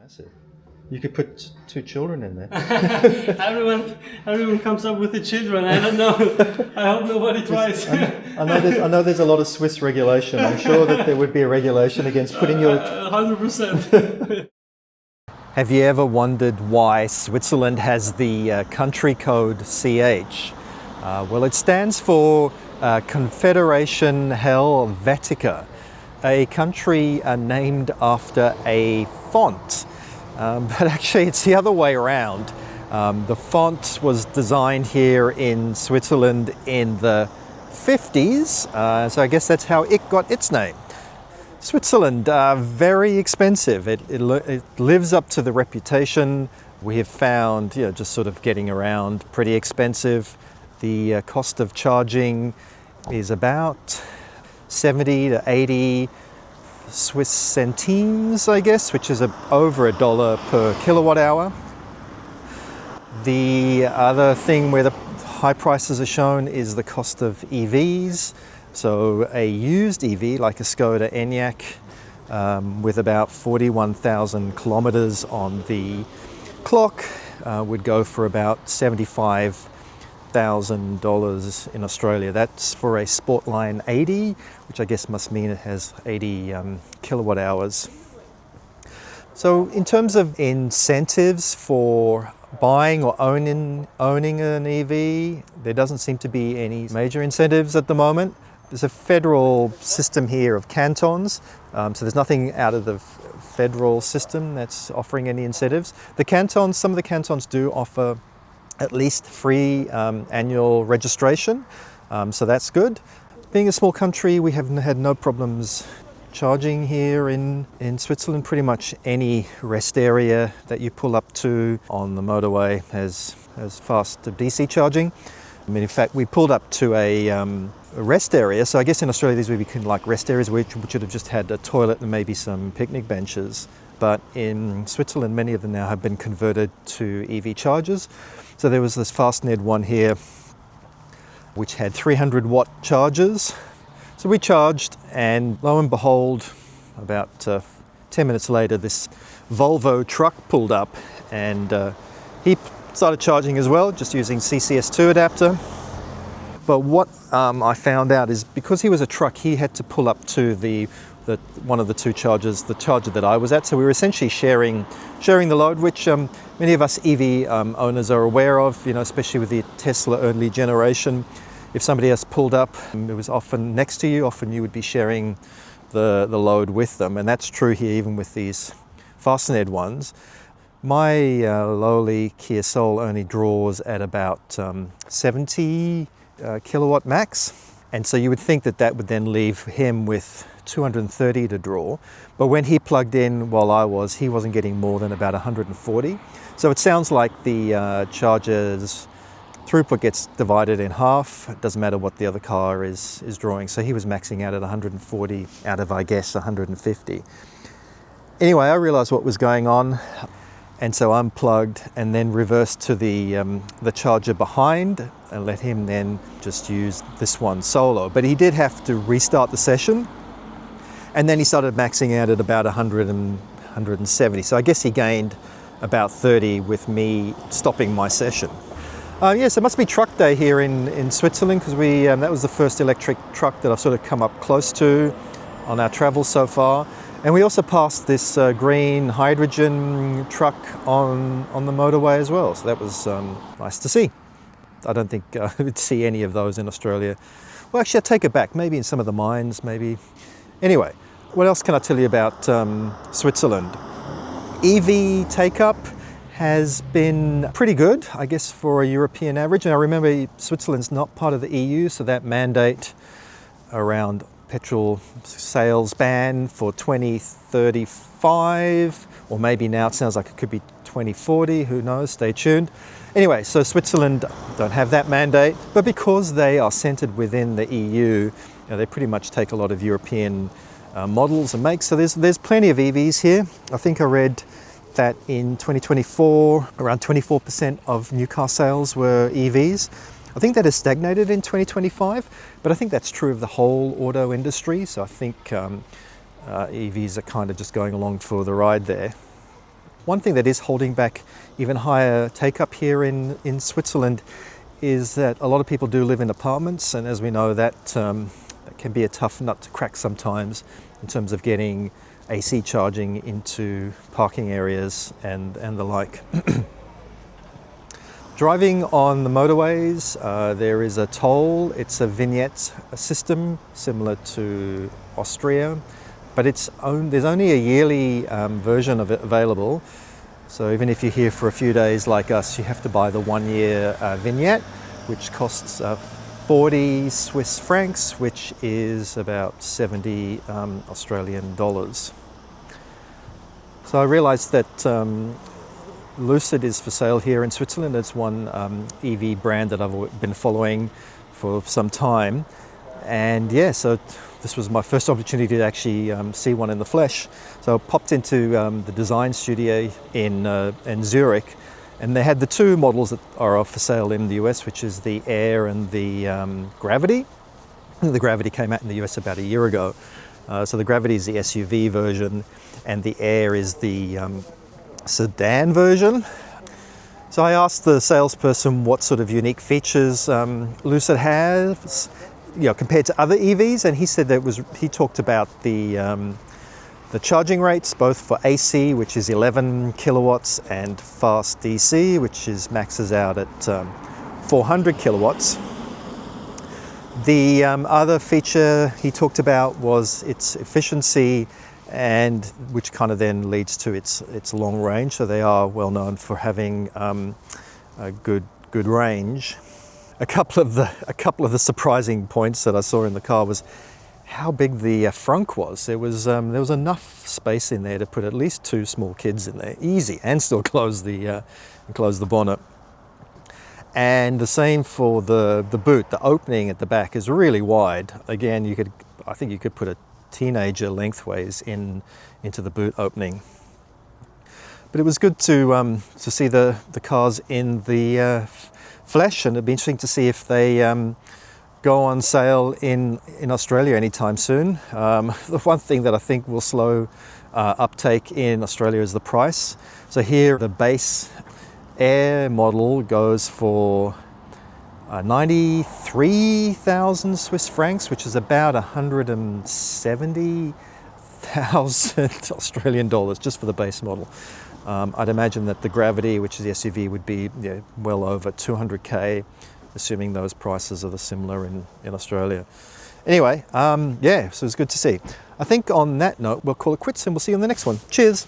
Massive. You could put two children in there. everyone comes up with the children. I don't know. I hope nobody tries. I know there's a lot of Swiss regulation. I'm sure that there would be a regulation against putting your... 100%. Have you ever wondered why Switzerland has the country code CH? Well, it stands for Confederation Helvetica, a country named after a font. But actually it's the other way around. The font was designed here in Switzerland in the 50s, so I guess that's how it got its name. Switzerland, very expensive. It lives up to the reputation. We have found, just sort of getting around pretty expensive. The cost of charging is about 70 to 80 Swiss centimes, I guess, which is over $1 per kilowatt hour. The other thing where the high prices are shown is the cost of EVs. So a used EV, like a Skoda Enyaq, with about 41,000 kilometers on the clock, would go for about $75,000 in Australia. That's for a Sportline 80, which I guess must mean it has 80 kilowatt hours. So in terms of incentives for buying or owning an EV, there doesn't seem to be any major incentives at the moment. There's a federal system here of cantons, so there's nothing out of the federal system that's offering any incentives. Some of the cantons do offer at least free annual registration, so that's good. Being a small country, we have had no problems charging here in Switzerland. Pretty much any rest area that you pull up to on the motorway has fast DC charging. I mean, in fact, we pulled up to a rest area. So I guess in Australia these would be kind of like rest areas which would have just had a toilet and maybe some picnic benches. But in Switzerland, many of them now have been converted to EV chargers. So there was this Fastned one here, which had 300 watt chargers. So we charged, and lo and behold, about 10 minutes later, this Volvo truck pulled up, and he started charging as well, just using CCS2 adapter. But what I found out is because he was a truck, he had to pull up to one of the two chargers, the charger that I was at. So we were essentially sharing the load, which many of us EV owners are aware of, especially with the Tesla early generation. If somebody else pulled up, it was often next to you, often you would be sharing the load with them. And that's true here, even with these Fastned ones. My lowly Kia Soul only draws at about 70 kilowatt max. And so you would think that would then leave him with 230 to draw. But when he plugged in he wasn't getting more than about 140. So it sounds like the charger's throughput gets divided in half. It doesn't matter what the other car is drawing. So he was maxing out at 140 out of, I guess, 150. Anyway, I realized what was going on. And so unplugged and then reversed to the charger behind and let him then just use this one solo. But he did have to restart the session, and then he started maxing out at about 100 and 170. So I guess he gained about 30 with me stopping my session. Yes, it must be truck day here in Switzerland, because that was the first electric truck that I've sort of come up close to on our travels so far. And we also passed this green hydrogen truck on the motorway as well. So that was nice to see. I don't think I would see any of those in Australia. Well, actually, I take it back. Maybe in some of the mines, maybe. Anyway, what else can I tell you about Switzerland? EV take-up has been pretty good, I guess, for a European average. And I remember Switzerland's not part of the EU, so that mandate around petrol sales ban for 2035, or maybe now it sounds like it could be 2040, who knows, stay tuned. Anyway, so Switzerland don't have that mandate, but because they are centered within the EU, they pretty much take a lot of European models and makes, so there's plenty of EVs here. I think I read that in 2024, around 24% of new car sales were EVs. I think that has stagnated in 2025, but I think that's true of the whole auto industry. So I think EVs are kind of just going along for the ride there. One thing that is holding back even higher take-up here in Switzerland is that a lot of people do live in apartments, and as we know, that can be a tough nut to crack sometimes in terms of getting AC charging into parking areas and the like. Driving on the motorways, there is a toll. It's a vignette system similar to Austria, but there's only a yearly version of it available. So even if you're here for a few days like us, you have to buy the 1-year vignette, which costs 40 Swiss francs, which is about 70 Australian dollars. So I realized that Lucid is for sale here in Switzerland. It's one EV brand that I've been following for some time. And yeah, so this was my first opportunity to actually see one in the flesh. So I popped into the design studio in Zurich, and they had the two models that are for sale in the US, which is the Air and the Gravity. The Gravity came out in the US about a year ago. So the Gravity is the SUV version, and the Air is the sedan version. So I asked the salesperson what sort of unique features Lucid has, compared to other EVs, and he said that he talked about the charging rates, both for AC, which is 11 kilowatts, and fast DC, which maxes out at 400 kilowatts. The other feature he talked about was its efficiency, and which kind of then leads to its long range. So they are well known for having a good range. A couple of the surprising points that I saw in the car was how big the frunk was. There was enough space in there to put at least 2 small kids in there, easy, and still close the bonnet. And the same for the boot. The opening at the back is really wide. Again, I think you could put a teenager lengthways into the boot opening. But it was good to see the cars in the flesh, and it'd be interesting to see if they go on sale in Australia anytime soon. The one thing that I think will slow uptake in Australia is the price. So here the base Air model goes for 93,000 Swiss francs, which is about 170,000 Australian dollars just for the base model. I'd imagine that the Gravity, which is the SUV, would be well over 200k, assuming those prices are similar in Australia. Anyway, so it's good to see. I think on that note, we'll call it quits, and we'll see you on the next one. Cheers.